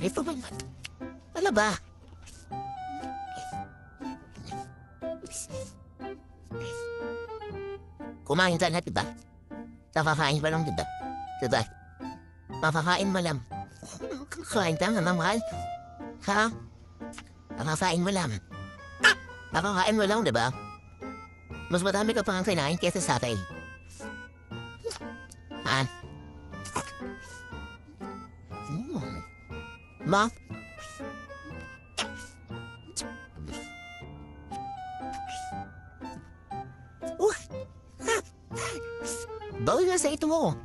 Ito ba? Ano ba? Kumain ka na, diba? Nakakain pa lang, diba? Diba? Makakain mo lang. Kain ka nga, mahal. Ha? Nakakain mo lang. Nakakain mo lang, diba? Mas madami ka pang kinain kesa sa akin. Ha? Ma? Bawal nga sa ito mo.